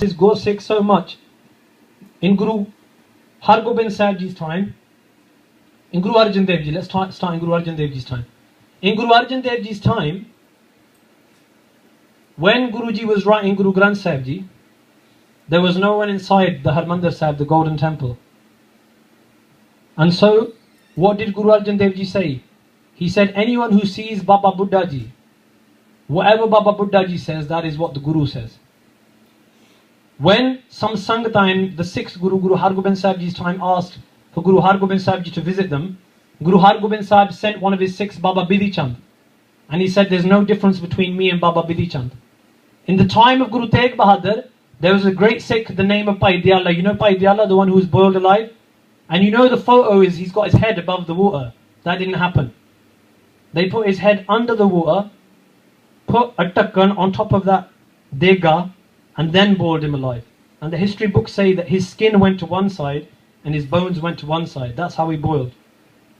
his Gursikh so much. In Guru Har Gobind Sahib Ji's time, in Guru Arjan Dev Ji, let's start in Guru Arjan Dev Ji's time. In Guru Arjan Dev Ji's time, when Guruji was writing Guru Granth Sahib Ji, there was no one inside the Harmandir Sahib, the Golden Temple. And so, what did Guru Arjan Dev Ji say? He said, anyone who sees Baba Buddha Ji, whatever Baba Buddha Ji says, that is what the Guru says. When some Sangha in the 6th Guru, Guru Har Gobind Sahib Ji's time, asked for Guru Har Gobind Sahib Ji to visit them, Guru Har Gobind Sahib sent one of his Sikhs, Baba Bidhi Chand. And he said, there's no difference between me and Baba Bidhi Chand. In the time of Guru Tegh Bahadur, there was a great Sikh, the name of Bhai Diyala. You know Bhai Diyala, the one who was boiled alive? And you know the photo is, he's got his head above the water. That didn't happen. They put his head under the water, put a takkan on top of that dega, and then boiled him alive. And the history books say that his skin went to one side and his bones went to one side. That's how he boiled.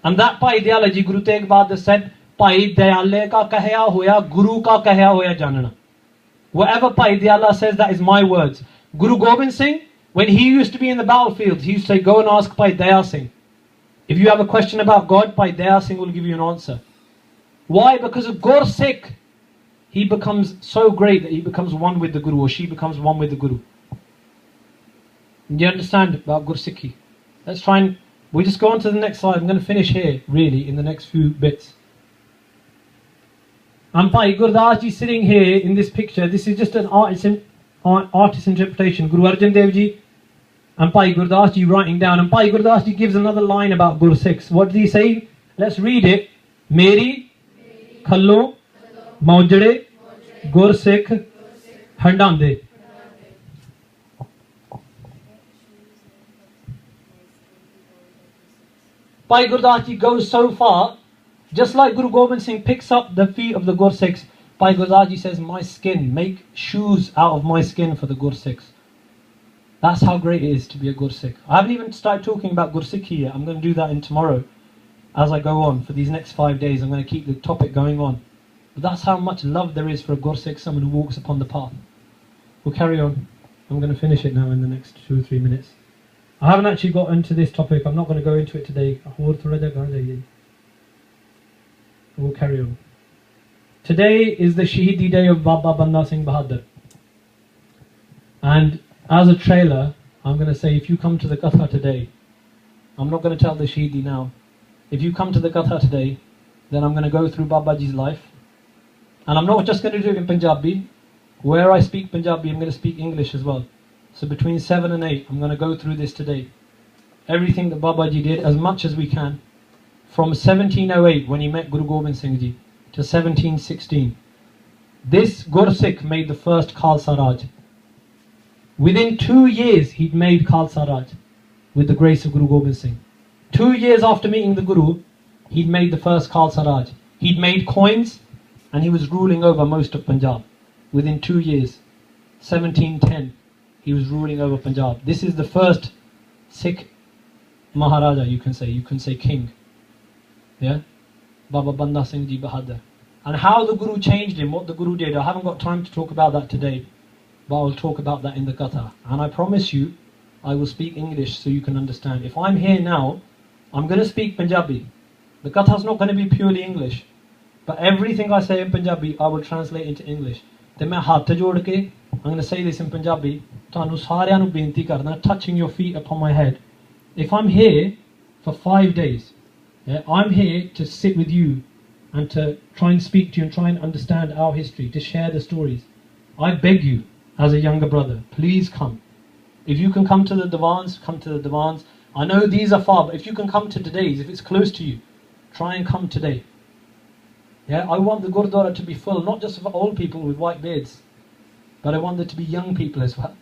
And that Bhai Diyala Ji, Guru Tegh Bahadur said, Bhai Diyale ka kahya hoya, Guru ka kahya hoya janana. Whatever Bhai Diyala says, that is my words. Guru Gobind Singh, when he used to be in the battlefield, he used to say, go and ask Bhai Daya Singh. If you have a question about God, Bhai Daya Singh will give you an answer. Why? Because of Gursikh, he becomes so great that he becomes one with the Guru, or she becomes one with the Guru. Do you understand about Gursikhi? Let's try and, we just go on to the next slide. I'm going to finish here, really, in the next few bits. And Bhai Gurdas Ji sitting here in this picture, this is just an artist interpretation. Guru Arjan Dev Ji and Bhai Gurdas Ji writing down. And Bhai Gurdas Ji gives another line about Gursikhs. What does he say? Let's read it. Meri Khallo Maujade Gursikh Handande. Bhai Gurdas Ji goes so far, just like Guru Gobind Singh picks up the feet of the Gursikhs, Bhai Gurdas Ji says, my skin, make shoes out of my skin for the Gursikhs. That's how great it is to be a Gursikh. I haven't even started talking about Gursikhi yet. I'm going to do that in tomorrow as I go on. For these next 5 days, I'm going to keep the topic going on. But that's how much love there is for a Gursikh, someone who walks upon the path. We'll carry on. I'm going to finish it now in the next 2 or 3 minutes. I haven't actually got into this topic. I'm not going to go into it today. We'll carry on. Today is the Shahidi day of Baba Banda Singh Bahadur. And as a trailer, I'm going to say, if you come to the Katha today, I'm not going to tell the Shahidi now. If you come to the Katha today, then I'm going to go through Babaji's life. And I'm not just going to do it in Punjabi. Where I speak Punjabi, I'm going to speak English as well. So between 7 and 8, I'm going to go through this today. Everything that Babaji did, as much as we can. From 1708, when he met Guru Gobind Singh Ji, to 1716. This Gursikh made the first Khalsa Raj. Within 2 years, he'd made Khalsa Raj with the grace of Guru Gobind Singh. 2 years after meeting the Guru, he'd made the first Khalsa Raj. He'd made coins, and he was ruling over most of Punjab. Within 2 years, 1710, he was ruling over Punjab. This is the first Sikh Maharaja, you can say king. Yeah? Baba Banda Singh Ji Bahadur. And how the Guru changed him, what the Guru did, I haven't got time to talk about that today, but I'll talk about that in the Katha. And I promise you, I will speak English so you can understand. If I'm here now, I'm going to speak Punjabi. The Katha is not going to be purely English, but everything I say in Punjabi, I will translate into English. Then I'm going to say this in Punjabi, touching your feet upon my head. If I'm here for 5 days, yeah, I'm here to sit with you and to try and speak to you and try and understand our history, to share the stories. I beg you, as a younger brother, please come. If you can come to the Divans, come to the Divans. I know these are far, but if you can come to today's, if it's close to you, try and come today. Yeah, I want the Gurdwara to be full, not just for old people with white beards, but I want there to be young people as well.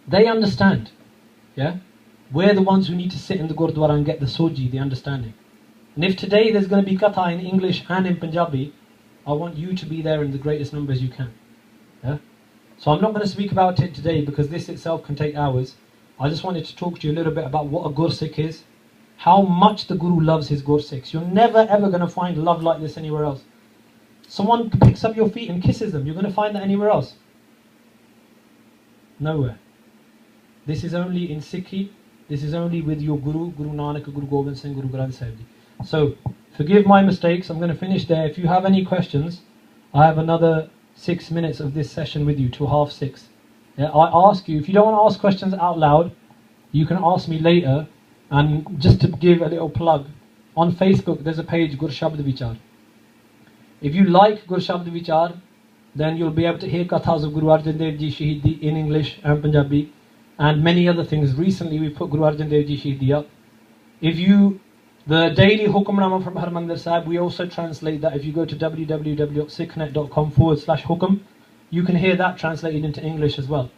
They understand. Yeah? We're the ones who need to sit in the Gurdwara and get the soji, the understanding. And if today there's going to be Katha in English and in Punjabi, I want you to be there in the greatest numbers you can. Yeah? So I'm not going to speak about it today because this itself can take hours. I just wanted to talk to you a little bit about what a Gursikh is, how much the Guru loves his Gursikhs. You're never ever going to find love like this anywhere else. Someone picks up your feet and kisses them, you're going to find that anywhere else. Nowhere. This is only in Sikhi. This is only with your Guru, Guru Nanak, Guru Gobind Singh, Guru Granth Sahib Ji. So, forgive my mistakes. I'm going to finish there. If you have any questions, I have another 6 minutes of this session with you till 5:30. Yeah, I ask you, if you don't want to ask questions out loud, you can ask me later. And just to give a little plug, on Facebook there's a page, Gur Shabd Vichar. If you like Gur Shabd Vichar, then you'll be able to hear kathas of Guru Arjan Dev Ji Shahidi in English and Punjabi and many other things. Recently we put Guru Arjan Dev Ji Shahidi up. The daily Hukamnama from Harmandir Sahib, we also translate that. If you go to www.sikhnet.com/hukam, you can hear that translated into English as well.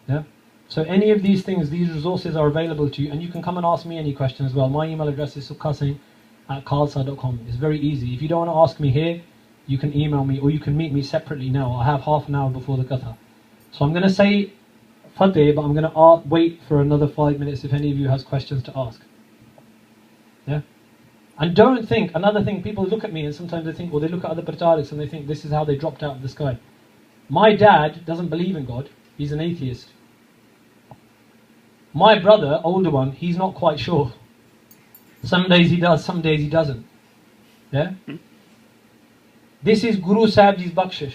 Yeah. So any of these things, these resources are available to you, and you can come and ask me any question as well. My email address is sukha@khalsa.com. It's very easy. If you don't want to ask me here, you can email me or you can meet me separately now. I have half an hour before the katha. So I'm going to say Fateh, but I'm going to wait for another 5 minutes if any of you has questions to ask. Yeah? And don't think, another thing, people look at me and sometimes they think, or they look at other prachariks and they think this is how they dropped out of the sky. My dad doesn't believe in God. He's an atheist. My brother, older one, he's not quite sure. Some days he does, some days he doesn't. Yeah? This is Guru Sahib Ji's bakshish.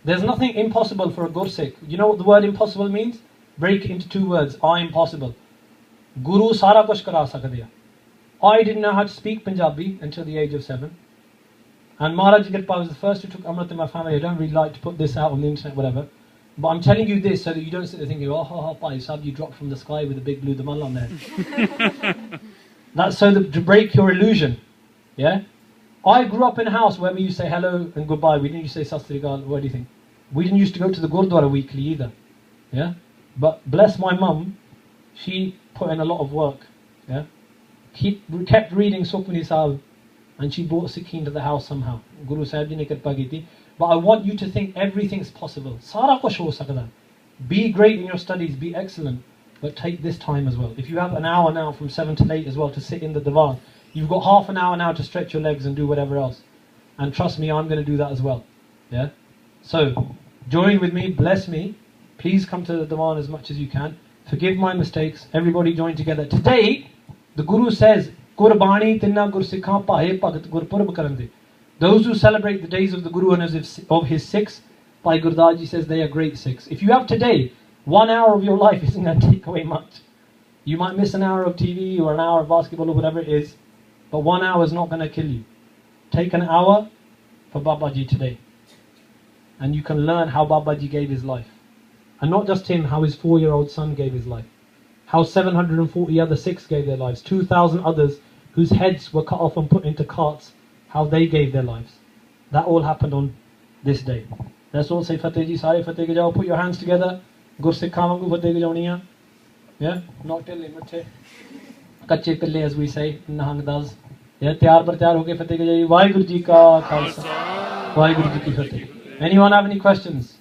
There's nothing impossible for a Gursikh. You know what the word impossible means? Break it into 2 words. I impossible. Guru sara kuch kara sakdiya. I didn't know how to speak Punjabi until the age of 7. And Maharaj Kirpa was the first who took Amrit in my family. I don't really like to put this out on the internet, whatever. But I'm telling you this so that you don't sit there thinking, oh, Bhai Sahib, you dropped from the sky with a big blue damal on there. That's so that to break your illusion. Yeah? I grew up in a house where we used to say hello and goodbye. We didn't used to say Sat Sri Akal or anything. We didn't used to go to the Gurdwara weekly either. Yeah? But bless my mum, she put in a lot of work. Yeah? We kept reading Sukhmani Sahib and she brought Sikhi into the house somehow. Guru Sahib Ji ne kirpa ki. But I want you to think everything's possible. Sara kuch ho sakda. Be great in your studies, be excellent, but take this time as well. If you have an hour now from 7 to 8 as well to sit in the divan, you've got half an hour now to stretch your legs and do whatever else. And trust me, I'm going to do that as well. Yeah? So, join with me, bless me. Please come to the divan as much as you can. Forgive my mistakes. Everybody join together. Today, the Guru says, Qurbani tinna Gursikha pahe bhagat Gurpurab karande. Those who celebrate the days of the Guru and of his Sikhs, Bhai Gurdas Ji says they are great Sikhs. If you have today, 1 hour of your life isn't going to take away much. You might miss an hour of TV or an hour of basketball or whatever it is, but 1 hour is not going to kill you. Take an hour for Babaji today. And you can learn how Babaji gave his life. And not just him, how his 4-year-old son gave his life. How 740 other Sikhs gave their lives. 2,000 others whose heads were cut off and put into carts, how they gave their lives. That all happened on this day. Let's all say Fateh Ji, Sare Fateh ke jao. Put your hands together. Gursikha vangu Fateh ke jauniya. Yeah? Not till mutte. Kache pille as we say in Nahang does. Yeah? Tiyar par tiyar hoke Fateh ke jaiye. Vaheguru Ji ka Khalsa. Vaheguru Ji ki Fateh. Anyone have any questions?